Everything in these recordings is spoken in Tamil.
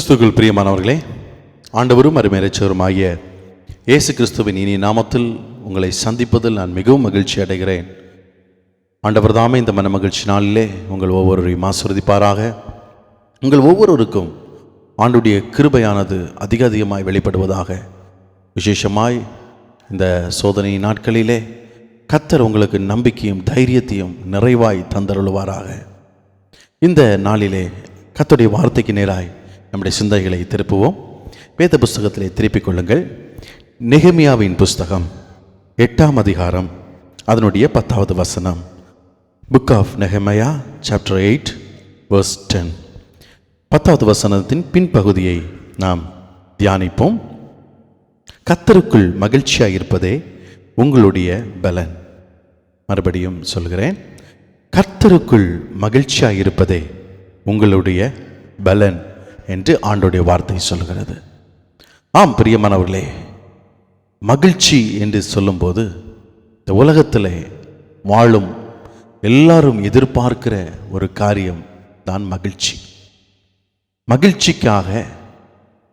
கிறிஸ்துவுக்குள் பிரியமானவர்களே, ஆண்டவரும் அருமையரட்சகருமாகிய இயேசு கிறிஸ்துவின் இனிய நாமத்தில் உங்களை சந்திப்பதில் நான் மிகவும் மகிழ்ச்சி அடைகிறேன். ஆண்டவர் தாமே இந்த மன மகிழ்ச்சி நாளிலே உங்கள் ஒவ்வொருவரையும் ஆசீர்வதிப்பாராக. உங்கள் ஒவ்வொருவருக்கும் ஆண்டுடைய கிருபையானது அதிகமாய் வெளிப்படுவதாக. விசேஷமாய் இந்த சோதனை நாட்களிலே கர்த்தர் உங்களுக்கு நம்பிக்கையும் தைரியத்தையும் நிறைவாய் தந்தருளுவாராக. இந்த நாளிலே கர்த்தருடைய வார்த்தைக்கு நேராய் நம்முடைய சிந்தைகளை திருப்புவோம். வேத புஸ்தகத்திலே திருப்பிக் கொள்ளுங்கள். நெகேமியாவின் புஸ்தகம் 8ஆம் அதிகாரம் அதனுடைய 10வது வசனம். புக் ஆஃப் நெகேமியா சாப்டர் 8 verse 10. 10வது வசனத்தின் பின்பகுதியை நாம் தியானிப்போம். கர்த்தருக்குள் மகிழ்ச்சியாக இருப்பதே உங்களுடைய பலன். மறுபடியும் சொல்கிறேன், கர்த்தருக்குள் மகிழ்ச்சியாக இருப்பதே உங்களுடைய பலன் என்று ஆண்டவருடைய வார்த்தை சொல்கிறது. ஆம் பிரியமானவர்களே, மகிழ்ச்சி என்று சொல்லும்போது இந்த உலகத்தில் வாழும் எல்லாரும் எதிர்பார்க்கிற ஒரு காரியம் தான் மகிழ்ச்சி. மகிழ்ச்சிக்காக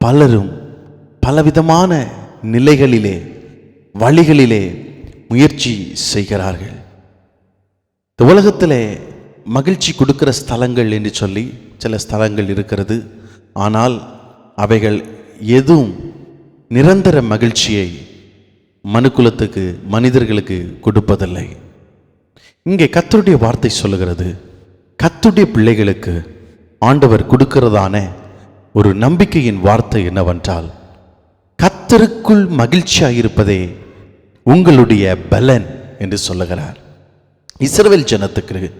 பலரும் பலவிதமான நிலைகளிலே வழிகளிலே முயற்சி செய்கிறார்கள். இந்த உலகத்தில் மகிழ்ச்சி கொடுக்கிற ஸ்தலங்கள் என்று சொல்லி சில ஸ்தலங்கள் இருக்கிறது. ஆனால் அவைகள் எதுவும் நிரந்தர மகிழ்ச்சியை மனுக்குலத்துக்கு மனிதர்களுக்கு கொடுப்பதில்லை. இங்கே கர்த்தருடைய வார்த்தை சொல்லுகிறது, கர்த்தருடைய பிள்ளைகளுக்கு ஆண்டவர் கொடுக்கிறதான ஒரு நம்பிக்கையின் வார்த்தை என்னவென்றால், கர்த்தருக்குள் மகிழ்ச்சியாக இருப்பதே உங்களுடைய பலன் என்று சொல்லுகிறார். இஸ்ரவேல் ஜனத்துக்கு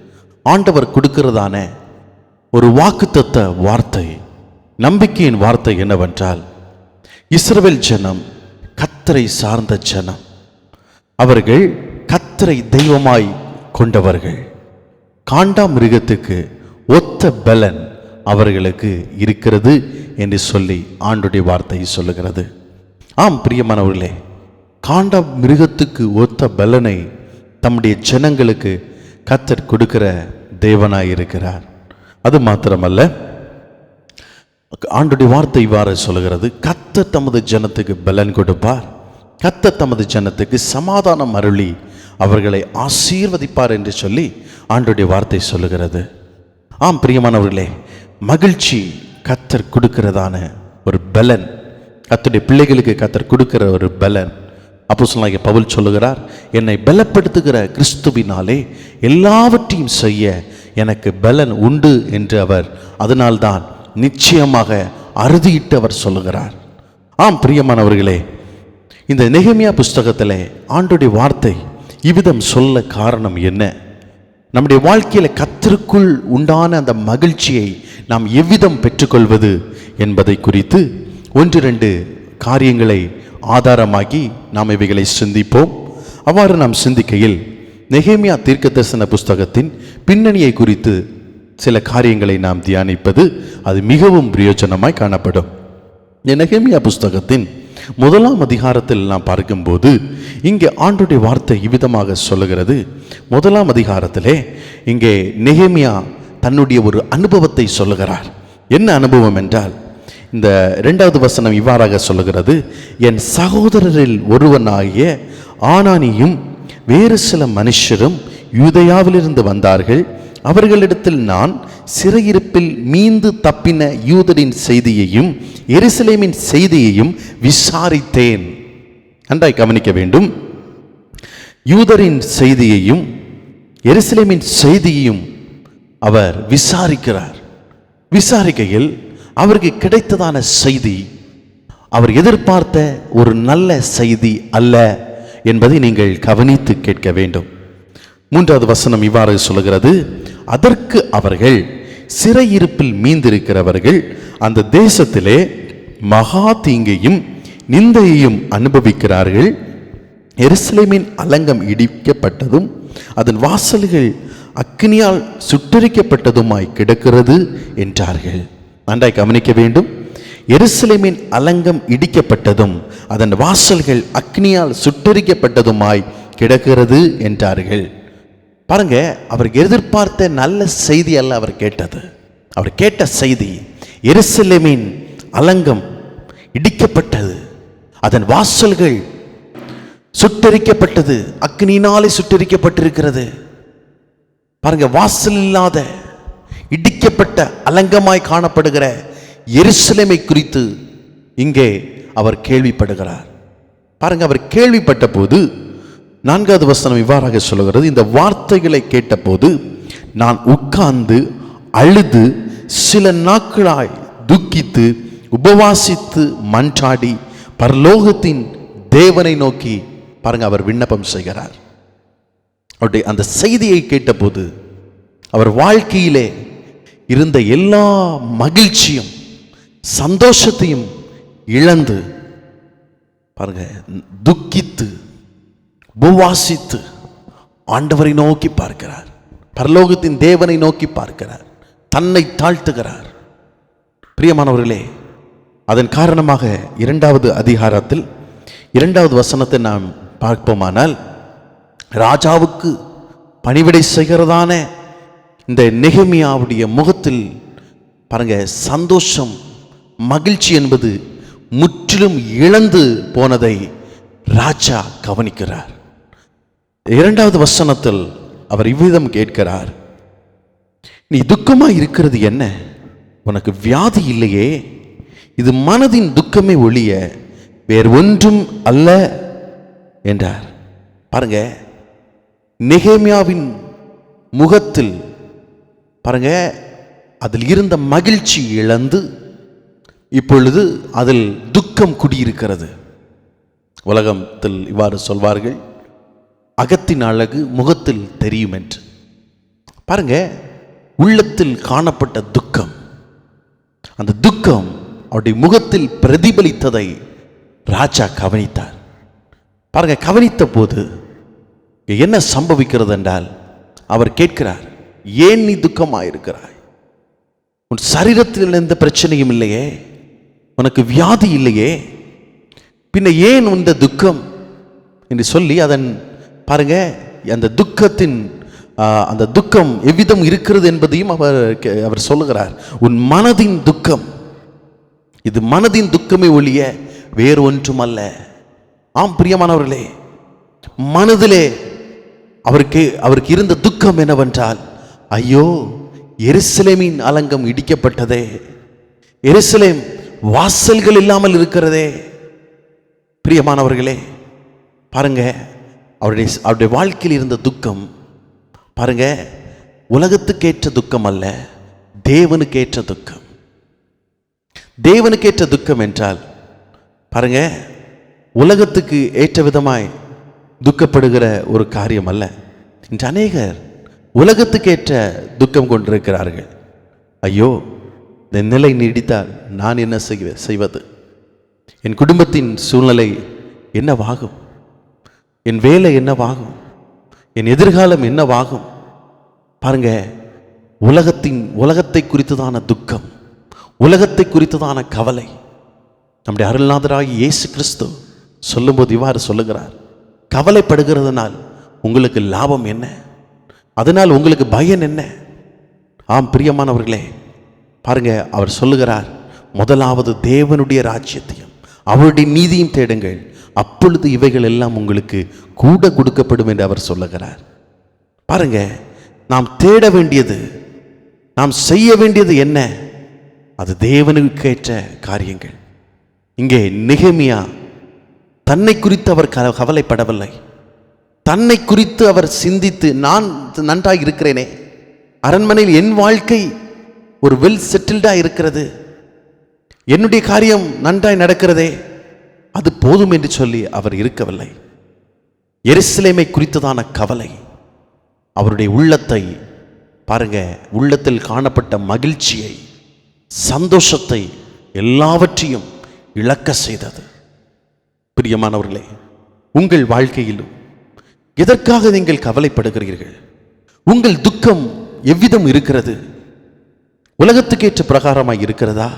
ஆண்டவர் கொடுக்கிறதான ஒரு வாக்குத்தத்த வார்த்தை, நம்பிக்கையின் வார்த்தை என்னவென்றால், இஸ்ரவேல் ஜனம் கர்த்தரை சார்ந்த ஜனம். அவர்கள் கர்த்தரை தெய்வமாய் கொண்டவர்கள். காண்டாமிருகத்துக்கு ஒத்த பலன் அவர்களுக்கு இருக்கிறது என்று சொல்லி ஆண்டுடைய வார்த்தை சொல்லுகிறது. ஆம் பிரியமானவர்களே, காண்டாமிருகத்துக்கு ஒத்த பலனை தம்முடைய ஜனங்களுக்கு கர்த்தர் கொடுக்கிற தேவனாய் இருக்கிறார். அது மாத்திரமல்ல, ஆண்டுடைய வார்த்தை இவ்வாறு சொல்லுகிறது, கர்த்தர் தமது ஜனத்துக்கு பலன் கொடுப்பார், கர்த்தர் தமது ஜனத்துக்கு சமாதானம் அருளி அவர்களை ஆசீர்வதிப்பார் என்று சொல்லி ஆண்டுடைய வார்த்தை சொல்லுகிறது. ஆம் பிரியமானவர்களே, மகிழ்ச்சி கர்த்தர் கொடுக்கிறதான ஒரு பலன், கர்த்தருடைய பிள்ளைகளுக்கு கர்த்தர் கொடுக்கிற ஒரு பலன். அப்போஸ்தலனாகிய பவுல் சொல்லுகிறார், என்னை பலப்படுத்துகிற கிறிஸ்துவினாலே எல்லாவற்றையும் செய்ய எனக்கு பலன் உண்டு என்று அவர் அதனால்தான் நிச்சயமாக அறுதியிட்டு அவர் சொல்லுகிறார். ஆம் பிரியமானவர்களே, இந்த நெகேமியா புஸ்தகத்தில் ஆண்டவருடைய வார்த்தை இவ்விதம் சொல்ல காரணம் என்ன? நம்முடைய வாழ்க்கையில் கர்த்தருக்குள் உண்டான அந்த மகிழ்ச்சியை நாம் எவ்விதம் பெற்றுக்கொள்வது என்பதை குறித்து 1-2 காரியங்களை ஆதாரமாகி நாம் இவைகளை சிந்திப்போம். அவ்வாறு நாம் சிந்திக்கையில் நெகேமியா தீர்க்கதரிசன புஸ்தகத்தின் பின்னணியை குறித்து சில காரியங்களை நாம் தியானிப்பது அது மிகவும் பிரயோஜனமாய் காணப்படும். நெகேமியா புஸ்தகத்தின் 1ஆம் அதிகாரத்தில் நாம் பார்க்கும்போது இங்கே ஆண்டவருடைய வார்த்தை இவ்விதமாக சொல்லுகிறது. 1ஆம் அதிகாரத்திலே இங்கே நெகேமியா தன்னுடைய ஒரு அனுபவத்தை சொல்லுகிறார். என்ன அனுபவம் என்றால், இந்த 2வது வசனம் இவ்வாறாக சொல்லுகிறது, என் சகோதரரில் ஒருவனாகிய ஆனானியும் வேறு சில மனுஷரும் யூதேயாவிலிருந்து வந்தார்கள். அவர்களிடத்தில் நான் சிறையிருப்பில் மீந்து தப்பின யூதரின் செய்தியையும் எருசலேமின் செய்தியையும் விசாரித்தேன். நன்றாய் கவனிக்க வேண்டும். யூதரின் செய்தியையும் எருசலேமின் செய்தியையும் அவர் விசாரிக்கிறார். விசாரிக்கையில் அவருக்கு கிடைத்ததான செய்தி அவர் எதிர்பார்த்த ஒரு நல்ல செய்தி அல்ல என்பதை நீங்கள் கவனித்து கேட்க வேண்டும். 3வது வசனம் இவ்வாறு சொல்லுகிறது, அதற்கு அவர்கள் சிறையிருப்பில் மீந்திருக்கிறவர்கள் அந்த தேசத்திலே மகா தீங்கையும் நிந்தையையும் அனுபவிக்கிறார்கள். எருசலேமின் அலங்கம் இடிக்கப்பட்டதும் அதன் வாசல்கள் அக்கினியால் சுட்டரிக்கப்பட்டதுமாய் கிடக்கிறது என்றார்கள். நன்றாய் கவனிக்க வேண்டும். எருசலேமின் அலங்கம் இடிக்கப்பட்டதும் அதன் வாசல்கள் அக்னியால் சுட்டரிக்கப்பட்டதுமாய் கிடக்கிறது என்றார்கள். பாருங்க, அவர் எதிர்பார்த்த நல்ல செய்தி அல்ல அவர் கேட்டது. அவர் கேட்ட செய்தி எருசலேமின் அலங்கம் இடிக்கப்பட்டது, அதன் வாசல்கள் சுட்டெரிக்கப்பட்டது, அக்னியினாலே சுட்டெரிக்கப்பட்டிருக்கிறது. பாருங்க, வாசல் இல்லாத இடிக்கப்பட்ட அலங்கமாய் காணப்படுகிற எருசலேமை குறித்து இங்கே அவர் கேள்விப்படுகிறார். பாருங்க, அவர் கேள்விப்பட்ட போது 4வது வசனம் இவ்வாறாக சொல்லுகிறது, இந்த வார்த்தைகளை கேட்டபோது நான் உட்கார்ந்து அழுது சில நாட்களாய் துக்கித்து உபவாசித்து மன்றாடி பரலோகத்தின் தேவனை நோக்கி, பாருங்க, அவர் விண்ணப்பம் செய்கிறார். அவருடைய அந்த செய்தியை கேட்டபோது அவர் வாழ்க்கையிலே இருந்த எல்லா மகிழ்ச்சியும் சந்தோஷத்தையும் இழந்து, பாருங்க, துக்கித்து உபவாசித்து ஆண்டவரை நோக்கி பார்க்கிறார், பரலோகத்தின் தேவனை நோக்கி பார்க்கிறார், தன்னை தாழ்த்துகிறார். பிரியமானவர்களே, அதன் காரணமாக 2வது அதிகாரத்தில் 2வது வசனத்தை நாம் பார்ப்போமானால், ராஜாவுக்கு பணிவிடை செய்கிறதான இந்த நெகேமியாவுடைய முகத்தில் பாருங்க சந்தோஷம் மகிழ்ச்சி என்பது முற்றிலும் இழந்து போனதை ராஜா கவனிக்கிறார். 2வது வசனத்தில் அவர் இவ்விதம் கேட்கிறார், நீ துக்கமாய் இருக்கிறது என்ன? உனக்கு வியாதி இல்லையே? இது மனதின் துக்கமே ஒழிய வேறு ஒன்றும் அல்ல என்றார். பாருங்க, நெகேமியாவின் முகத்தில் பாருங்க அதில் இருந்த மகிழ்ச்சி இழந்து இப்பொழுது அதில் துக்கம் குடியிருக்கிறது. உலகத்தில் இவ்வாறு சொல்வார்கள், அகத்தின் அழகு முகத்தில் தெரியும் என்று. பாருங்க, உள்ளத்தில் காணப்பட்ட துக்கம், அந்த துக்கம் அவருடைய முகத்தில் பிரதிபலித்ததை ராஜா கவனித்தார். பாருங்க, கவனித்த போது என்ன சம்பவிக்கிறது என்றால், அவர் கேட்கிறார், ஏன் நீ துக்கமாயிருக்கிறாய்? உன் சரீரத்தில் எந்த பிரச்சனையும் இல்லையே, உனக்கு வியாதி இல்லையே, பின்ன ஏன் இந்த துக்கம் என்று சொல்லி அதன் பாருங்க அந்த துக்கத்தின் அந்த துக்கம் எவ்விதம் இருக்கிறது என்பதையும் அவர் சொல்லுகிறார். உன் மனதின் துக்கம், இது மனதின் துக்கமே ஒழிய வேறு ஒன்றும் அல்ல. ஆம் பிரியமானவர்களே, மனதிலே அவருக்கு இருந்த துக்கம் என்னவென்றால், ஐயோ எருசலேமின் அலங்கம் இடிக்கப்பட்டதே, எருசலேம் வாசல்கள் இல்லாமல் இருக்கிறதே. பிரியமானவர்களே, பாருங்க, அவருடைய வாழ்க்கையில் இருந்த துக்கம் பாருங்க உலகத்துக்கேற்ற துக்கம் அல்ல, தேவனுக்கேற்ற துக்கம். தேவனுக்கேற்ற துக்கம் என்றால் பாருங்க உலகத்துக்கு ஏற்ற விதமாய் துக்கப்படுகிற ஒரு காரியம் அல்ல. இன்று அநேகர் உலகத்துக்கேற்ற துக்கம் கொண்டிருக்கிறார்கள். ஐயோ, இந்த நிலை நீடித்தால் நான் என்ன செய்வது? என் குடும்பத்தின் சூழ்நிலை என்னவாகும்? என் வேலை என்னவாகும்? என் எதிர்காலம் என்னவாகும்? பாருங்க, உலகத்தை குறித்ததான துக்கம், உலகத்தை குறித்ததான கவலை. நம்முடைய அருள்நாதராகி இயேசு கிறிஸ்து சொல்லும்போது இவ்வாறு சொல்லுகிறார், கவலைப்படுகிறதுனால் உங்களுக்கு லாபம் என்ன? அதனால் உங்களுக்கு பயன் என்ன? ஆம் பிரியமானவர்களே, பாருங்க, அவர் சொல்லுகிறார், முதலாவது தேவனுடைய ராஜ்யத்தையும் அவருடைய நீதியும் தேடுங்கள், அப்பொழுது இவைகள் எல்லாம் உங்களுக்கு கூட கொடுக்கப்படும் என்று அவர் சொல்லுகிறார். பாருங்க, நாம் தேட வேண்டியது, நாம் செய்ய வேண்டியது என்ன? அது தேவனுக்கு ஏற்ற காரியங்கள். இங்கே நெகேமியா தன்னை குறித்து அவர் கவலைப்படவில்லை. தன்னை குறித்து அவர் சிந்தித்து, நான் நன்றாக இருக்கிறேனே, அரண்மனையில் என் வாழ்க்கை ஒரு வெல் செட்டில்டாக இருக்கிறது, என்னுடைய காரியம் நன்றாய் நடக்கிறதே, அது போதும் என்று சொல்லி அவர் இருக்கவில்லை. எருசலேமை குறித்ததான கவலை அவருடைய உள்ளத்தை பாருங்க, உள்ளத்தில் காணப்பட்ட மகிழ்ச்சியை, சந்தோஷத்தை, எல்லாவற்றையும் இழக்க செய்தது. பிரியமானவர்களே, உங்கள் வாழ்க்கையிலும் எதற்காக நீங்கள் கவலைப்படுகிறீர்கள்? உங்கள் துக்கம் எவ்விதம் இருக்கிறது? உலகத்துக்கேற்ற பிரகாரமாய் இருக்கிறதா,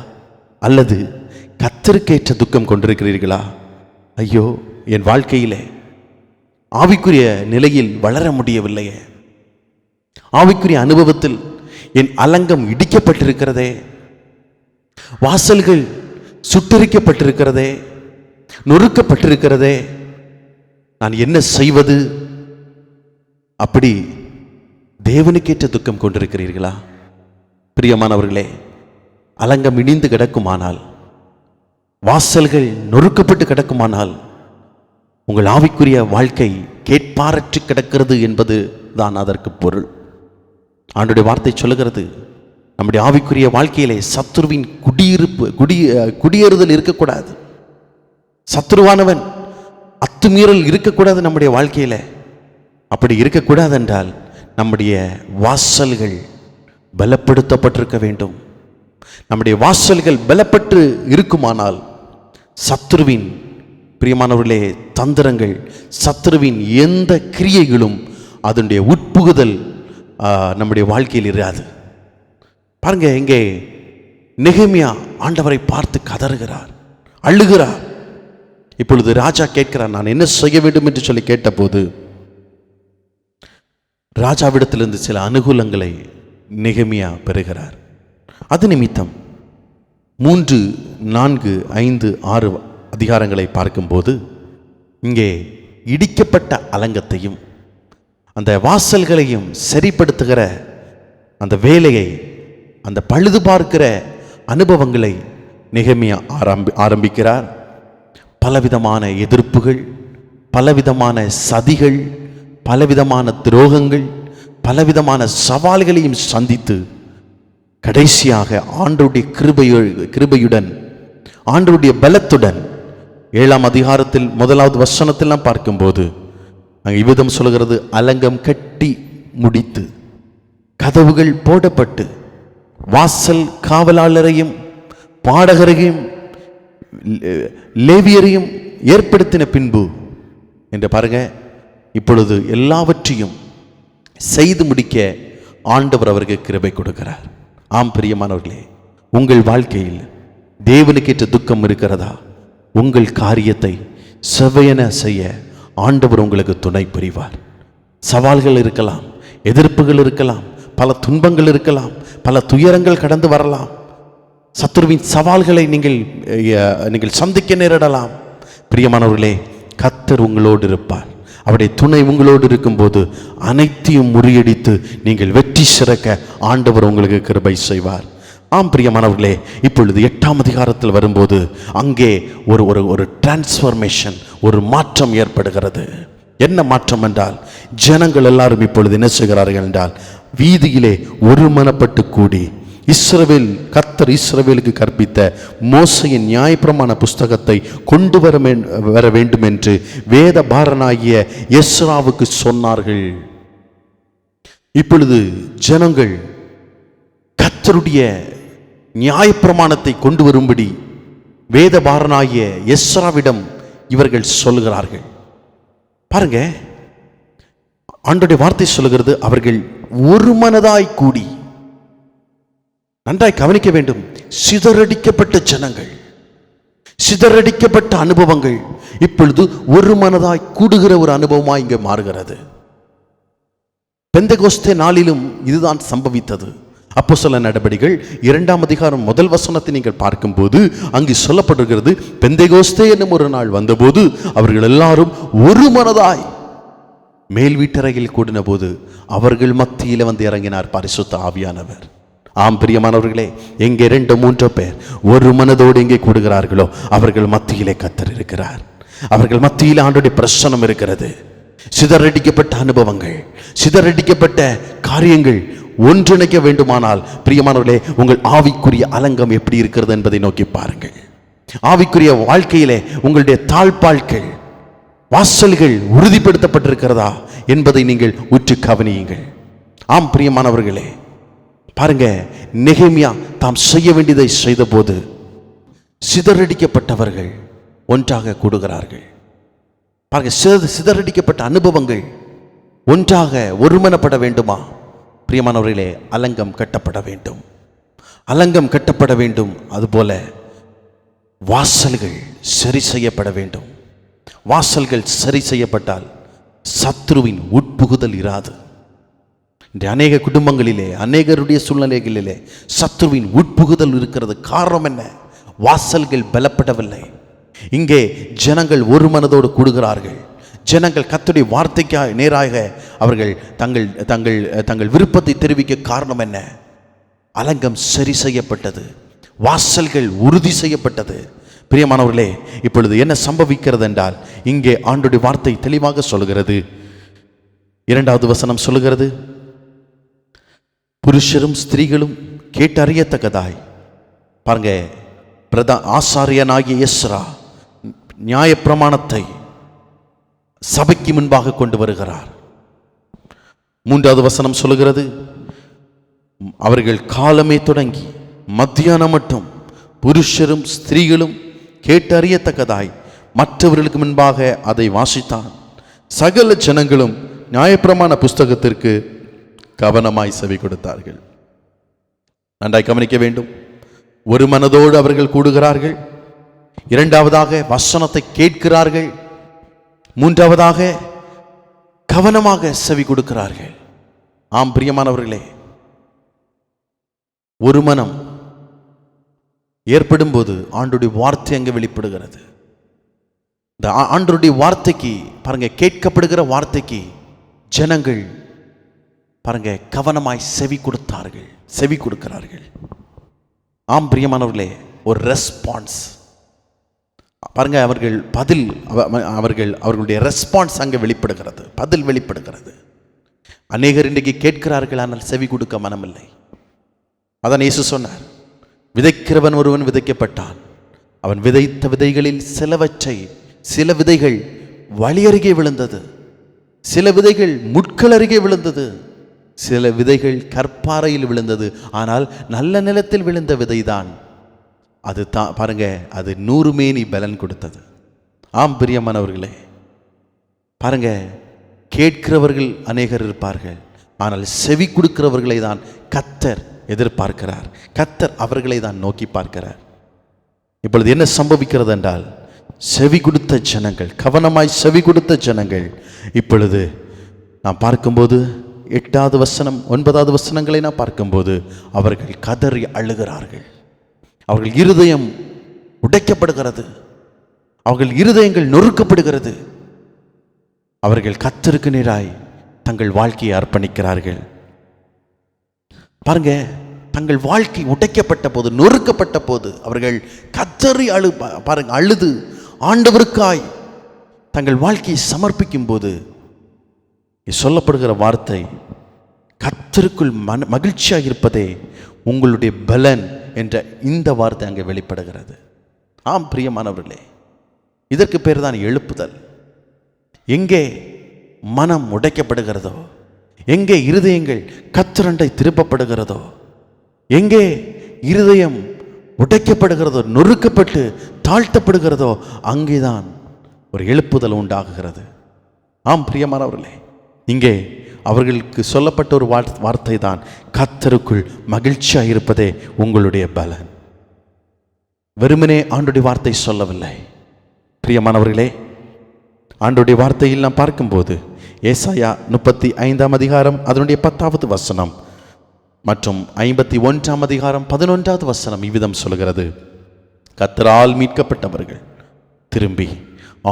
அல்லது கர்த்தருக்கேற்ற துக்கம் கொண்டிருக்கிறீர்களா? ஐயோ, என் வாழ்க்கையிலே ஆவிக்குரிய நிலையில் வளர முடியவில்லையே, ஆவிக்குரிய அனுபவத்தில் என் அலங்கம் இடிக்கப்பட்டிருக்கிறதே, வாசல்கள் சுட்டரிக்கப்பட்டிருக்கிறதே, நொறுக்கப்பட்டிருக்கிறதே, நான் என்ன செய்வது? அப்படி தேவனுக்கேற்ற துக்கம் கொண்டிருக்கிறீர்களா? பிரியமானவர்களே, அலங்கம் இடிந்து கிடக்குமானால், வாசல்கள் நொறுக்கப்பட்டு கிடக்குமானால், உங்கள் ஆவிக்குரிய வாழ்க்கை கேட்பாரற்று கிடக்கிறது என்பது தான் அதற்கு பொருள். ஆண்டவருடைய வார்த்தை சொல்லுகிறது, நம்முடைய ஆவிக்குரிய வாழ்க்கையிலே சத்துருவின் குடியேறுதல் இருக்கக்கூடாது. சத்துருவானவன் அத்துமீறல் இருக்கக்கூடாது நம்முடைய வாழ்க்கையில. அப்படி இருக்கக்கூடாது என்றால் நம்முடைய வாசல்கள் பலப்படுத்தப்பட்டிருக்க வேண்டும். நம்முடைய வாசல்கள் பலப்பட்டு இருக்குமானால் சத்துருவின், பிரியமானவர்களே, தந்திரங்கள், சத்துருவின் எந்த கிரியைகளும் அதனுடைய உட்புகுதல் நம்முடைய வாழ்க்கையில் இராது. பாருங்க, இங்கே நெகேமியா ஆண்டவரை பார்த்து கதறுகிறார், அழுகிறார். இப்பொழுது ராஜா கேட்கிறார், நான் என்ன செய்ய வேண்டும் என்று சொல்லி கேட்டபோது ராஜாவிடத்திலிருந்து சில அனுகூலங்களை நெகேமியா பெறுகிறார். அது நிமித்தம் 3, 4, 5, 6 அதிகாரங்களை பார்க்கும்போது இங்கே இடிக்கப்பட்ட அலங்கத்தையும் அந்த வாசல்களையும் சரிப்படுத்துகிற அந்த வேலையை, அந்த பழுது பார்க்கிற அனுபவங்களை நெகேமியா ஆரம்பிக்கிறார். பலவிதமான எதிர்ப்புகள், பலவிதமான சதிகள், பலவிதமான துரோகங்கள், பலவிதமான சவால்களையும் சந்தித்து கடைசியாக ஆண்டவருடைய கிருபையுடன், ஆண்டவருடைய பலத்துடன் 7ஆம் அதிகாரத்தில் 1வது வசனத்தில் நாம் பார்க்கும்போது அங்கே இவ்விதம் சொல்கிறது, அலங்கம் கட்டி முடித்து கதவுகள் போடப்பட்டு வாசல் காவலாளரையும் பாடகரையும் லேவியரையும் ஏற்படுத்தின பின்பு என்று பாருங்க. இப்பொழுது எல்லாவற்றையும் செய்து முடிக்க ஆண்டவர் அவருக்கு கிருபை கொடுக்கிறார். ஆம் பிரியமானவர்களே, உங்கள் வாழ்க்கையில் தேவனுக்கேற்ற துக்கம் இருக்கிறதா? உங்கள் காரியத்தை செவ்வையென செய்ய ஆண்டவர் உங்களுக்கு துணை புரிவார். சவால்கள் இருக்கலாம், எதிர்ப்புகள் இருக்கலாம், பல துன்பங்கள் இருக்கலாம், பல துயரங்கள் கடந்து வரலாம். சத்துருவின் சவால்களை நீங்கள் சந்திக்க நேரிடலாம். பிரியமானவர்களே, கர்த்தர் உங்களோடு இருப்பார். அவருடைய துணை உங்களோடு இருக்கும்போது அனைத்தையும் முறியடித்து நீங்கள் வெற்றி சிறக்க ஆண்டவர் உங்களுக்கு கிருபை செய்வார். ஆம் பிரியமானவர்களே, இப்பொழுது 8ஆம் அதிகாரத்தில் வரும்போது அங்கே ஒரு டிரான்ஸ்ஃபர்மேஷன், ஒரு மாற்றம் ஏற்படுகிறது. என்ன மாற்றம் என்றால், ஜனங்கள் எல்லாரும் இப்பொழுது என்ன செய்கிறார்கள் என்றால், வீதியிலே ஒருமனப்பட்டு கூடி கர்த்தர் இஸ்ரவேலுக்கு கற்பித்த மோசையின் நியாயப்பிரமாண புஸ்தகத்தை கொண்டு வர வேண்டும் என்று வேதபாரனாகிய எஸ்ராவுக்கு சொன்னார்கள். இப்பொழுது ஜனங்கள் கர்த்தருடைய நியாயப்பிரமாணத்தை கொண்டு வரும்படி வேதபாரனாகிய எஸ்ராவிடம் இவர்கள் சொல்கிறார்கள். பாருங்க, ஆண்டவருடைய வார்த்தை சொல்லுகிறது, அவர்கள் ஒரு மனதாய் கூடி. நன்றாய் கவனிக்க வேண்டும். சிதறடிக்கப்பட்ட ஜனங்கள், சிதறடிக்கப்பட்ட அனுபவங்கள் இப்பொழுது ஒரு மனதாய் கூடுகிற ஒரு அனுபவமாய் இங்கே மாறுகிறது. பெந்தெகோஸ்தே நாளிலும் இதுதான் சம்பவித்தது. அப்போஸ்தலர் நடபடிகள் 2ஆம் அதிகாரம் 1 வசனத்தை நீங்கள் பார்க்கும்போது அங்கு சொல்லப்படுகிறது, பெந்தெகோஸ்தே என்னும் ஒரு நாள் வந்தபோது அவர்கள் எல்லாரும் ஒரு மனதாய் மேல் வீட்டறையில் கூடின போது அவர்கள் மத்தியில் வந்து இறங்கினார் பரிசுத்த ஆவியானவர். ஆம் பிரியமானவர்களே, எங்கே 2, 3 பேர் ஒரு மனதோடு எங்கே கூடுகிறார்களோ அவர்கள் மத்தியிலே கர்த்தர் இருக்கிறார். அவர்கள் மத்தியில் ஆண்டவருடைய பிரசன்னம் இருக்கிறது. சிதறடிக்கப்பட்ட அனுபவங்கள், சிதறடிக்கப்பட்ட காரியங்கள் ஒன்றிணைக்க வேண்டுமானால் பிரியமானவர்களே, உங்கள் ஆவிக்குரிய அலங்கம் எப்படி இருக்கிறது என்பதை நோக்கி பாருங்கள். ஆவிக்குரிய வாழ்க்கையிலே உங்களுடைய தாழ்பாள்கள், வாசல்கள் உறுதிப்படுத்தப்பட்டிருக்கிறதா என்பதை நீங்கள் உற்று கவனியுங்கள். ஆம் பிரியமானவர்களே, பாருங்க, நெகேமியா தாம் செய்ய வேண்டியதை செய்த போது சிதறடிக்கப்பட்டவர்கள் ஒன்றாக கூடுகிறார்கள். பாருங்க, சிதறடிக்கப்பட்ட அனுபவங்கள் ஒன்றாக ஒருமனப்பட வேண்டுமா? பிரியமானவர்களே, அலங்கம் கட்டப்பட வேண்டும், அலங்கம் கட்டப்பட வேண்டும். அதுபோல வாசல்கள் சரி செய்யப்பட வேண்டும். வாசல்கள் சரி செய்யப்பட்டால் சத்ருவின் உட்புகுதல் இராது. இந்த அநேக குடும்பங்களிலே, அநேகருடைய சூழ்நிலைகளிலே சத்ருவின் உட்புகுதல் இருக்கிறது. காரணம் என்ன? வாசல்கள் பலப்படவில்லை. இங்கே ஜனங்கள் ஒரு மனதோடு கூடுகிறார்கள். ஜனங்கள் கர்த்தருடைய வார்த்தைக்கு நேராக அவர்கள் தங்கள் தங்கள் தங்கள் விருப்பத்தை தெரிவிக்க காரணம் என்ன? அலங்கம் சரி செய்யப்பட்டது, வாசல்கள் உறுதி செய்யப்பட்டது. பிரியமானவர்களே, இப்பொழுது என்ன சம்பவிக்கிறது என்றால், இங்கே ஆண்டவருடைய வார்த்தை தெளிவாக சொல்கிறது. 2வது வசனம் சொல்லுகிறது, புருஷரும் ஸ்திரீகளும் கேட்டறியத்தக்கதாய். பாருங்க, ஆசாரியனாகிய எஸ்ரா நியாயப்பிரமாணத்தை சபைக்கு முன்பாக கொண்டு வருகிறார். 3வது வசனம் சொல்லுகிறது, அவர்கள் காலமே தொடங்கி மத்தியானம் மட்டும் புருஷரும் ஸ்திரீகளும் கேட்டறியத்தக்கதாய் மற்றவர்களுக்கு முன்பாக அதை வாசித்தான். சகல ஜனங்களும் நியாயப்பிரமாண புஸ்தகத்திற்கு கவனமாய் செவி கொடுத்தார்கள். நன்றாய் கவனிக்க வேண்டும். ஒரு மனதோடு அவர்கள் கூடுகிறார்கள். 2வதாக வசனத்தை கேட்கிறார்கள். 3வதாக கவனமாக செவி கொடுக்கிறார்கள். ஆம் பிரியமானவர்களே, ஒரு மனம் ஏற்படும் போது ஆண்டவருடைய வார்த்தை அங்கே வெளிப்படுகிறது. இந்த ஆண்டவருடைய வார்த்தைக்கு பாருங்க, கேட்கப்படுகிற வார்த்தைக்கு ஜனங்கள் பாருங்க கவனமாய் செவி கொடுக்கிறார்கள். ஆம் பிரியமானவர்களே, ஒரு ரெஸ்பான்ஸ் பாருங்க, அவர்களுடைய ரெஸ்பான்ஸ் அங்கே வெளிப்படுகிறது, பதில் வெளிப்படுகிறது. அநேகர் இன்றைக்கு கேட்கிறார்கள், ஆனால் செவி கொடுக்க மனமில்லை. அதான் இயேசு சொன்னார், விதைக்கிறவன் ஒருவன் விதைக்கப்பட்டான். அவன் விதைத்த விதைகளில் சில விதைகள் வழி அருகே விழுந்தது, சில விதைகள் முட்கள் அருகே விழுந்தது, சில விதைகள் கற்பாறையில் விழுந்தது. ஆனால் நல்ல நிலத்தில் விழுந்த விதைதான் அது பாருங்க, அது 100 மேனி பலன் கொடுத்தது. ஆம் பிரியமானவர்களே, பாருங்க, கேட்கிறவர்கள் அநேகர் இருப்பார்கள், ஆனால் செவி கொடுக்கிறவர்களை தான் கர்த்தர் எதிர்பார்க்கிறார். கர்த்தர் அவர்களை தான் நோக்கி பார்க்கிறார். இப்பொழுது என்ன சம்பவிக்கிறது என்றால், செவி கொடுத்த ஜனங்கள், கவனமாய் செவி கொடுத்த ஜனங்கள், இப்பொழுது நாம் பார்க்கும்போது 8வது வசனம் 9வது வசனங்களை நாம் பார்க்கும்போது அவர்கள் கதறி அழுகிறார்கள். அவர்கள் இருதயம் உடைக்கப்படுகிறது, அவர்கள் இருதயங்கள் நொறுக்கப்படுகிறது. அவர்கள் கர்த்தருக்கு நேராய் தங்கள் வாழ்க்கையை அர்ப்பணிக்கிறார்கள். பாருங்க, தங்கள் வாழ்க்கை உடைக்கப்பட்ட போது, நொறுக்கப்பட்ட போது அவர்கள் கதறி அழுது ஆண்டவருக்காய் தங்கள் வாழ்க்கையை சமர்ப்பிக்கும் போது சொல்லப்படுகிற வார்த்தை, கர்த்தருக்குள் மகிழ்ச்சியாக இருப்பதே உங்களுடைய பலன் என்ற இந்த வார்த்தை அங்கே வெளிப்படுகிறது. ஆம் பிரியமானவர்களே, இதற்கு பேர் தான் எழுப்புதல். எங்கே மனம் உடைக்கப்படுகிறதோ, எங்கே இருதயங்கள் கர்த்தரண்டை திருப்பப்படுகிறதோ, எங்கே இருதயம் உடைக்கப்படுகிறதோ, நொறுக்கப்பட்டு தாழ்த்தப்படுகிறதோ, அங்கேதான் ஒரு எழுப்புதல் உண்டாகுகிறது. ஆம் பிரியமானவர்களே, இங்கே அவர்களுக்கு சொல்லப்பட்ட ஒரு வார்த்தை தான், கர்த்தருக்குள் மகிழ்ச்சியாக இருப்பதே உங்களுடைய பலன். வெறுமனே ஆண்டவருடைய வார்த்தை சொல்லவில்லை. பிரியமானவர்களே, ஆண்டவருடைய வார்த்தையில் நாம் பார்க்கும்போது ஏசாயா 35ஆம் அதிகாரம் அதனுடைய 10வது வசனம் மற்றும் 51ஆம் அதிகாரம் 11வது வசனம் இவ்விதம் சொல்கிறது, கர்த்தரால் மீட்கப்பட்டவர்கள் திரும்பி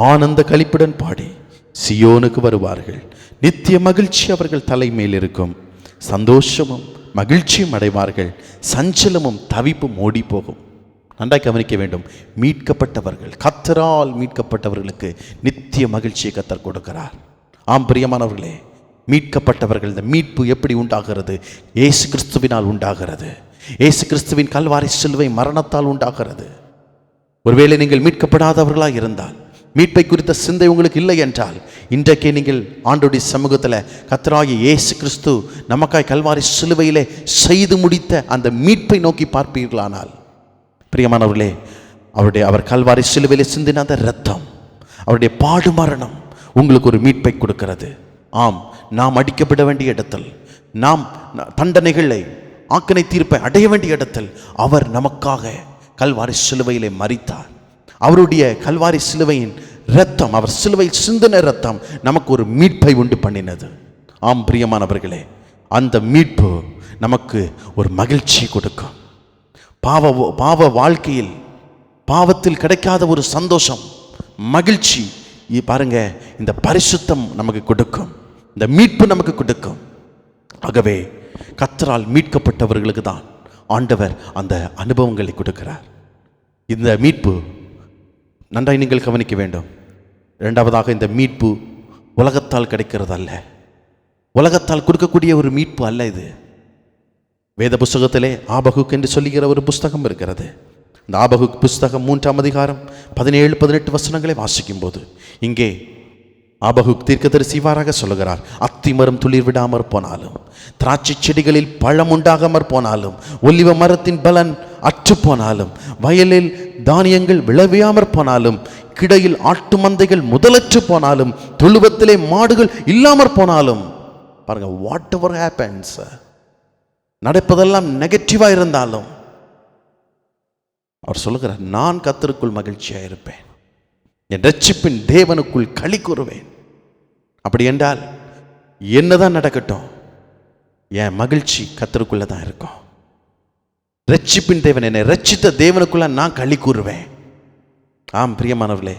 ஆனந்த களிப்புடன் பாடி சியோனுக்கு வருவார்கள். நித்திய மகிழ்ச்சி அவர்கள் தலைமையில் இருக்கும். சந்தோஷமும் மகிழ்ச்சியும் அடைவார்கள். சஞ்சலமும் தவிப்பும் ஓடி போகும். நன்றாய் கவனிக்க வேண்டும். மீட்கப்பட்டவர்கள், கர்த்தரால் மீட்கப்பட்டவர்களுக்கு நித்திய மகிழ்ச்சியை கர்த்தர் கொடுக்கிறார். ஆம் பிரியமானவர்களே, மீட்கப்பட்டவர்கள், இந்த மீட்பு எப்படி உண்டாகிறது? இயேசு கிறிஸ்துவினால் உண்டாகிறது. இயேசு கிறிஸ்துவின் கல்வாரி சிலுவை மரணத்தால் உண்டாகிறது. ஒருவேளை நீங்கள் மீட்கப்படாதவர்களாக இருந்தால், மீட்பை குறித்த சிந்தை உங்களுக்கு இல்லை என்றால், இன்றைக்கே நீங்கள் ஆண்டவருடைய சமூகத்தில் கர்த்தராகிய இயேசு கிறிஸ்து நமக்காய் கல்வாரி சிலுவையிலே செய்து முடித்த அந்த மீட்பை நோக்கி பார்ப்பீர்களானால், பிரியமானவர்களே, அவர் கல்வாரி சிலுவையிலே சிந்தின அந்த இரத்தம், அவருடைய பாடு மரணம் உங்களுக்கு ஒரு மீட்பை கொடுக்கிறது. ஆம், நாம் அடிக்கப்பட வேண்டிய இடத்தில், நாம் தண்டனைகளை ஆக்கினை தீர்ப்பை அடைய வேண்டிய இடத்தில் அவர் நமக்காக கல்வாரி சிலுவையிலே மரித்தார். அவருடைய கல்வாரி சிலுவையின் இரத்தம், அவர் சிலுவையில் சிந்தின இரத்தம் நமக்கு ஒரு மீட்பை உண்டு பண்ணினது. ஆம் பிரியமானவர்களே, அந்த மீட்பு நமக்கு ஒரு மகிழ்ச்சி கொடுக்கும். பாவ வாழ்க்கையில் பாவத்தில் கிடைக்காத ஒரு சந்தோஷம், மகிழ்ச்சி பாருங்க இந்த பரிசுத்தம் நமக்கு கொடுக்கும், இந்த மீட்பு நமக்கு கொடுக்கும். ஆகவே கர்த்தரால் மீட்கப்பட்டவர்களுக்கு தான் ஆண்டவர் அந்த அனுபவங்களை கொடுக்கிறார். இந்த மீட்பு நன்றாய் நீங்கள் கவனிக்க வேண்டும். இரண்டாவதாக, இந்த மீட்பு உலகத்தால் கிடைக்கிறது அல்ல, உலகத்தால் கொடுக்கக்கூடிய ஒரு மீட்பு அல்ல. இது வேத புஸ்தகத்திலே ஆபகுக் என்று சொல்லுகிற ஒரு புஸ்தகம் இருக்கிறது. இந்த ஆபகுக் புஸ்தகம் 3ஆம் அதிகாரம் 17-18 வசனங்களை வாசிக்கும் போது இங்கே ஆபகுக் தீர்க்கதரிசி இவ்வாறாக சொல்லுகிறார்: அத்திமரம் துளிர் விடாமற் போனாலும், திராட்சை செடிகளில் பழம் உண்டாகாமற் போனாலும், ஒலிவ மரத்தின் பலன் அற்று போனாலும், வயலில் தானியங்கள் விளைவியாமற் போனாலும், கிடையில் ஆட்டு மந்தைகள் முதலற்று போனாலும், தொழுவத்திலே மாடுகள் இல்லாமற் போனாலும், பாருங்க, வாட் எவர் ஹேப்பன்ஸ், நடப்பதெல்லாம் நெகட்டிவா இருந்தாலும் அவர் சொல்லுகிறார், நான் கர்த்தருக்குள் மகிழ்ச்சியா இருப்பேன், என் ரட்சிப்பின் தேவனுக்குள் களி கூறுவேன். அப்படி என்றால் என்னதான் நடக்கட்டும், என் மகிழ்ச்சி கர்த்தருக்குள்ள தான் இருக்கும். ரட்சிப்பின் தேவன், என்னை ரட்சித்த தேவனுக்குள்ள நான் களி கூறுவேன். ஆம் பிரியமானவர்களே,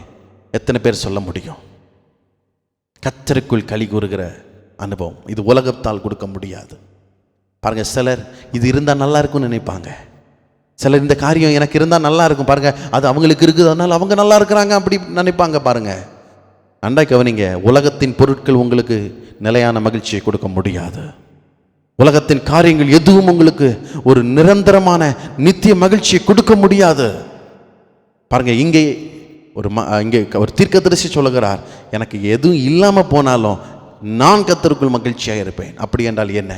எத்தனை பேர் சொல்ல முடியும் கர்த்தருக்குள் களி கூறுகிற அனுபவம்? இது உலகத்தால் கொடுக்க முடியாது. பாருங்க, சிலர் இது இருந்தால் நல்லா இருக்கும்னு நினைப்பாங்க, சிலர் இந்த காரியம் எனக்கு இருந்தால் நல்லா இருக்கும், பாருங்க அது அவங்களுக்கு இருக்குது அதனால் அவங்க நல்லா இருக்கிறாங்க அப்படி நினைப்பாங்க. பாருங்க, நன்றாய் கவனிங்க, உலகத்தின் பொருட்கள் உங்களுக்கு நிலையான மகிழ்ச்சியை கொடுக்க முடியாது. உலகத்தின் காரியங்கள் எதுவும் உங்களுக்கு ஒரு நிரந்தரமான நித்திய மகிழ்ச்சியை கொடுக்க முடியாது. பாருங்க, இங்கே ஒரு தீர்க்கதரிசி சொல்லுகிறார், எனக்கு எதுவும் இல்லாமல் போனாலும் நான் கர்த்தருக்குள் மகிழ்ச்சியாக இருப்பேன். அப்படி என்றால் என்ன?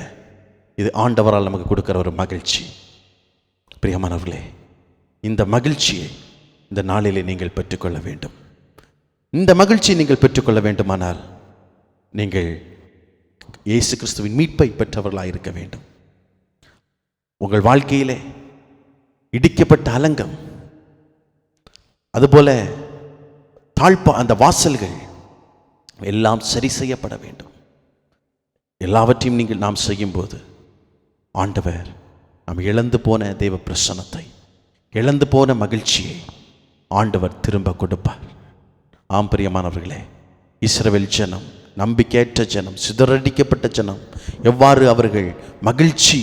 இது ஆண்டவரால் நமக்கு கொடுக்கிற ஒரு மகிழ்ச்சி. பிரியமானவர்களே, இந்த மகிழ்ச்சியை இந்த நாளிலே நீங்கள் பெற்றுக்கொள்ள வேண்டும். இந்த மகிழ்ச்சியை நீங்கள் பெற்றுக்கொள்ள வேண்டுமானால் நீங்கள் இயேசு கிறிஸ்துவின் மீட்பை பெற்றவர்களாக இருக்க வேண்டும். உங்கள் வாழ்க்கையிலே இடிக்கப்பட்ட அலங்கம், அதுபோல அந்த வாசல்கள் எல்லாம் சரி செய்யப்பட வேண்டும். எல்லாவற்றையும் நாம் செய்யும்போது ஆண்டவர் நாம் இழந்து போன தேவ பிரசன்னத்தை, இழந்து போன மகிழ்ச்சியை ஆண்டவர் திரும்ப கொடுப்பார். ஆம் பிரியமானவர்களே, இஸ்ரவேல் ஜனம், நம்பிக்கையற்ற ஜனம், சிதறடிக்கப்பட்ட ஜனம், எவ்வாறு அவர்கள் மகிழ்ச்சி,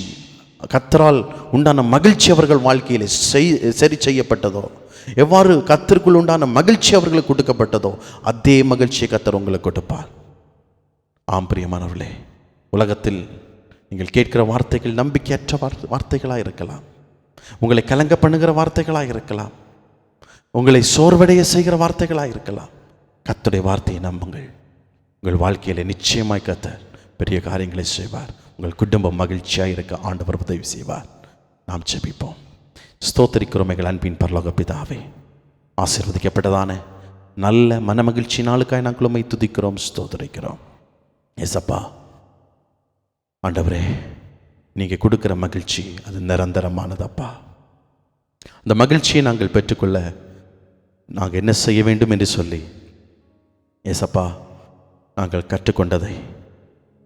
கர்த்தரால் உண்டான மகிழ்ச்சி அவர்கள் வாழ்க்கையில் சரி செய்யப்பட்டதோ, எவ்வாறு கர்த்தருக்குள் உண்டான மகிழ்ச்சி அவர்களுக்கு கொடுக்கப்பட்டதோ, அதே மகிழ்ச்சியை கர்த்தர் உங்களுக்கு கொடுப்பார். ஆம் பிரியமானவர்களே, உலகத்தில் நீங்கள் கேட்கிற வார்த்தைகள் நம்பிக்கையற்ற வார்த்தைகளாக இருக்கலாம், உங்களை கலங்க பண்ணுகிற வார்த்தைகளாக இருக்கலாம், உங்களை சோர்வடைய செய்கிற வார்த்தைகளாக இருக்கலாம். கர்த்தருடைய வார்த்தையை நம்புங்கள். உங்கள் வாழ்க்கையில் நிச்சயமாய் கர்த்தர் பெரிய காரியங்களை செய்வார். உங்கள் குடும்பம் மகிழ்ச்சியாக இருக்க ஆண்டவர் உதவி செய்வார். நாம் ஜெபிப்போம். ஸ்தோத்திரிக்கிறோம் எங்கள் அன்பின் பரலோக பிதாவே, ஆசீர்வதிக்கப்பட்டதான நல்ல மனமகிழ்ச்சி நாளுக்காய் நாங்கள் உம்மை துதிக்கிறோம், ஸ்தோத்திரிக்கிறோம். ஏசப்பா, ஆண்டவரே, நீங்கள் கொடுக்குற மகிழ்ச்சி அது நிரந்தரமானதப்பா. அந்த மகிழ்ச்சியை நாங்கள் பெற்றுக்கொள்ள நாங்கள் என்ன செய்ய வேண்டும் என்று சொல்லி ஏசப்பா நாங்கள் கற்றுக்கொண்டதை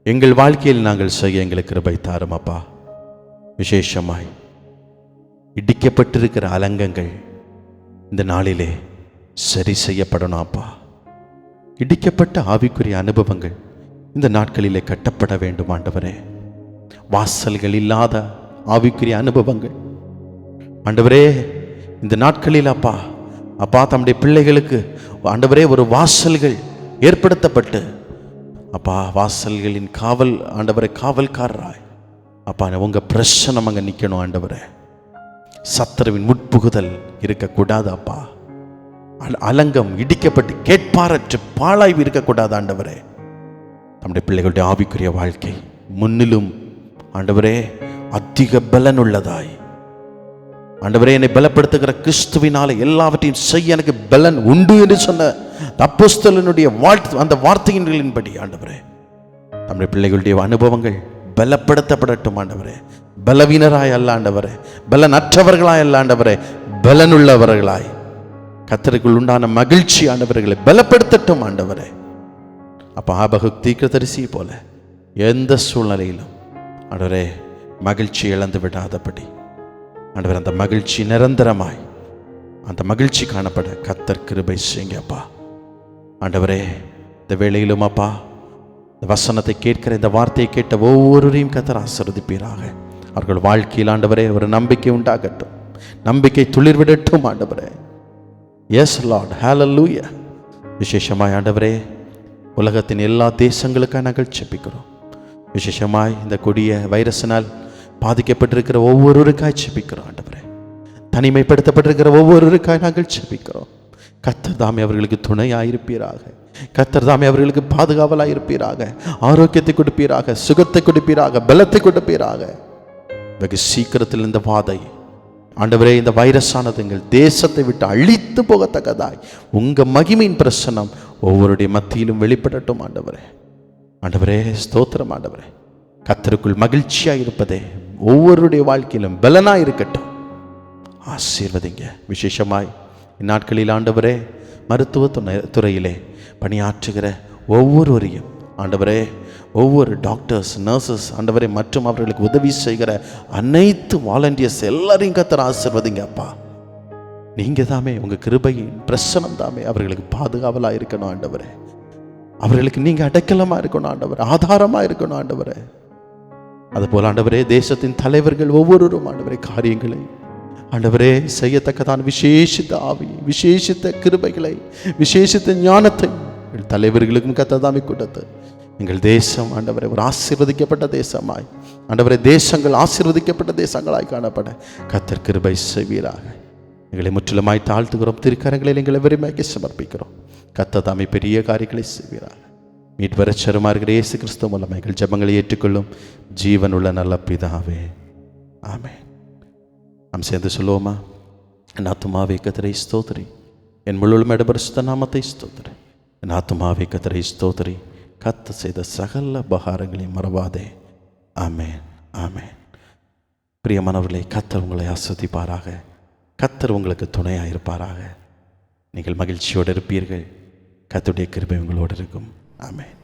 எங்கள் வாழ்க்கையில் நாங்கள் செய்ய எங்களுக்கு கிருபை தாரும் அப்பா. விசேஷமாய் இடிக்கப்பட்டிருக்கிற அலங்கங்கள் இந்த நாளிலே சரி செய்யப்படணும் அப்பா. இடிக்கப்பட்ட ஆவிக்குரிய அனுபவங்கள் இந்த நாட்களிலே கட்டப்பட வேண்டும் ஆண்டவரே. வாசல்கள் இல்லாத ஆவிக்குரிய அனுபவங்கள் ஆண்டவரே இந்த நாட்களில் அப்பா தம்முடைய பிள்ளைகளுக்கு ஆண்டவரே ஒரு வாசல்கள் ஏற்படுத்தப்பட்டு அப்பா, வாசல்களின் காவல் ஆண்டவரே, காவல்காரராய் அப்பா உங்க பிரசன்னம் அங்கே நிற்கணும் ஆண்டவரே. சத்துருவின் உட்புகுதல் இருக்கக்கூடாது அப்பா. அலங்கம் இடிக்கப்பட்டு கேட்பாரற்று பாழாய்வு இருக்கக்கூடாது ஆண்டவரே. நம்முடைய பிள்ளைகளுடைய ஆவிக்குரிய வாழ்க்கை முன்னிலும் ஆண்டவரே அதிக பலன் உள்ளதாய் ஆண்டவரே, என்னை பலப்படுத்துகிற கிறிஸ்துவினாலே எல்லாவற்றையும் செய்ய எனக்கு பலன் உண்டு என்று சொன்ன அப்போஸ்தலனுடைய அந்த வார்த்தைகளின்படி ஆண்டவரே நம்முடைய பிள்ளைகளுடைய அனுபவங்கள் பலப்படுத்தப்படட்டும் ஆண்டவரே. பலவீனராய் அல்ல ஆண்டவரே, பலனற்றவர்களாய் அல்ல ஆண்டவரே, பலனுள்ளவர்களாய் கர்த்தருக்குள் உண்டான மகிழ்ச்சி ஆண்டவர்களை பலப்படுத்தட்டும் ஆண்டவரே. அப்போ ஆபகுக் தீர்க்கதரிசி போல எந்த சூழ்நிலையிலும் ஆண்டவரே மகிழ்ச்சி இழந்து விடாதபடி ஆண்டவர் அந்த மகிழ்ச்சி நிரந்தரமாய் அந்த மகிழ்ச்சி காணப்பட கர்த்தர் கிருபை செய்யுங்க அப்பா. ஆண்டவரே, இந்த வேளையிலும் அப்பா, இந்த வசனத்தை கேட்கிற, இந்த வார்த்தையை கேட்ட ஒவ்வொருவரையும் கர்த்தர் ஆசீர்வதிப்பீராக. அவர்கள் வாழ்க்கையில் ஆண்டவரே ஒரு நம்பிக்கை உண்டாகட்டும், நம்பிக்கை துளிர்விடட்டும் ஆண்டவரே. எஸ் லார்ட், ஹல்லேலூயா. விசேஷமாய் ஆண்டவரே, உலகத்தின் எல்லா தேசங்களுக்காக நாங்கள் ஜெபிக்கிறோம். விசேஷமாய் இந்த கொடிய வைரஸினால் பாதிக்கப்பட்டிருக்கிற ஒவ்வொருவருக்காய் ஜெபிக்கிறோம் ஆண்டவரே. தனிமைப்படுத்தப்பட்டிருக்கிற ஒவ்வொருவருக்காய் நாங்கள் ஜெபிக்கிறோம். கர்த்தர் தாமே அவர்களுக்கு துணையாயிருப்பீராக. கர்த்தர் தாமே அவர்களுக்கு பாதுகாவலாயிருப்பீராக. ஆரோக்கியத்தை கொடுப்பீராக, சுகத்தை கொடுப்பீராக, பலத்தை கொடுப்பீராக. வெகு சீக்கிரத்தில் இந்த வாதை ஆண்டவரே, இந்த வைரஸானது எங்கள் தேசத்தை விட்டு அழித்து போகத்தக்கதாய் உங்க மகிமையின் பிரசன்னம் ஒவ்வொருடைய மத்தியிலும் வெளிப்படட்டும் ஆண்டவரே. ஆண்டவரே ஸ்தோத்திரம் ஆண்டவரே. கர்த்தருக்குள் மகிழ்ச்சியாக இருப்பதே ஒவ்வொருடைய வாழ்க்கையிலும் பலனாக இருக்கட்டும். ஆசீர்வதிங்க. விசேஷமாய் இந்நாட்களில் ஆண்டவரே, மருத்துவ துறையிலே பணியாற்றுகிற ஒவ்வொருவரையும் ஆண்டவரே, ஒவ்வொரு டாக்டர்ஸ், நர்சஸ் ஆண்டவரே, மற்றும் அவர்களுக்கு உதவி செய்கிற அனைத்து வாலண்டியர்ஸ் எல்லாரையும் கர்த்தர் ஆசீர்வதிங்க அப்பா. நீங்க தாமே உங்க கிருபையின் பிரசனம் தாமே அவர்களுக்கு பாதுகாவலாக இருக்கணும் ஆண்டவரே. அவர்களுக்கு நீங்க அடைக்கலமா இருக்கணும் ஆண்டவரே, ஆதாரமா இருக்கணும் ஆண்டவரே. அதுபோல் ஆண்டவரே, தேசத்தின் தலைவர்கள் ஒவ்வொருவரும் ஆண்டவரே காரியங்களை ஆண்டவரே செய்யத்தக்கதான் விசேஷித்த ஆவி, விசேஷித்த கிருபைகளை, விசேஷித்த ஞானத்தை தலைவர்களுக்கும் கர்த்தர் கொடுத்து எங்கள் தேசம் ஆண்டவரே ஒரு ஆசீர்வதிக்கப்பட்ட தேசமாய், ஆண்டவரே தேசங்கள் ஆசீர்வதிக்கப்பட்ட தேசங்களாய் காணப்பட கர்த்தர் கிருபை செய்வீராக. எங்களை முற்றிலுமாய் தாழ்த்துகிறோம். திருக்கரங்களில் எங்களை வெறுமையாக்கி சமர்ப்பிக்கிறோம். கர்த்தர் தாமே பெரிய காரியங்களை செய்வீராக. மீட்பரச்சருமா இருக்கிற இயேசு கிறிஸ்து மூலமாக எங்கள் ஜெபங்களை ஏற்றுக்கொள்ளும் ஜீவனுள்ள நல்ல பிதாவே, ஆமென். நாம் சேர்ந்து சொல்லுவோமா? என் ஆத்துமாவே கர்த்தரை ஸ்தோத்திரி, என் முழுமையோட பரிசுத்த நாமத்தை ஸ்தோத்திரி. என் ஆத்துமாவே கர்த்தரை ஸ்தோத்திரி, கர்த்தர் செய்த சகல உபகாரங்களையும் மறவாதே. ஆமென், ஆமென். பிரியமானவர்களே, கர்த்தர் உங்களை ஆசீர்வதிப்பாராக. கர்த்தர் உங்களுக்கு துணையாக இருப்பாராக. நீங்கள் மகிழ்ச்சியோடு இருப்பீர்கள். கர்த்தருடைய கிருபை உங்களோடு இருக்கும். ஆமென்.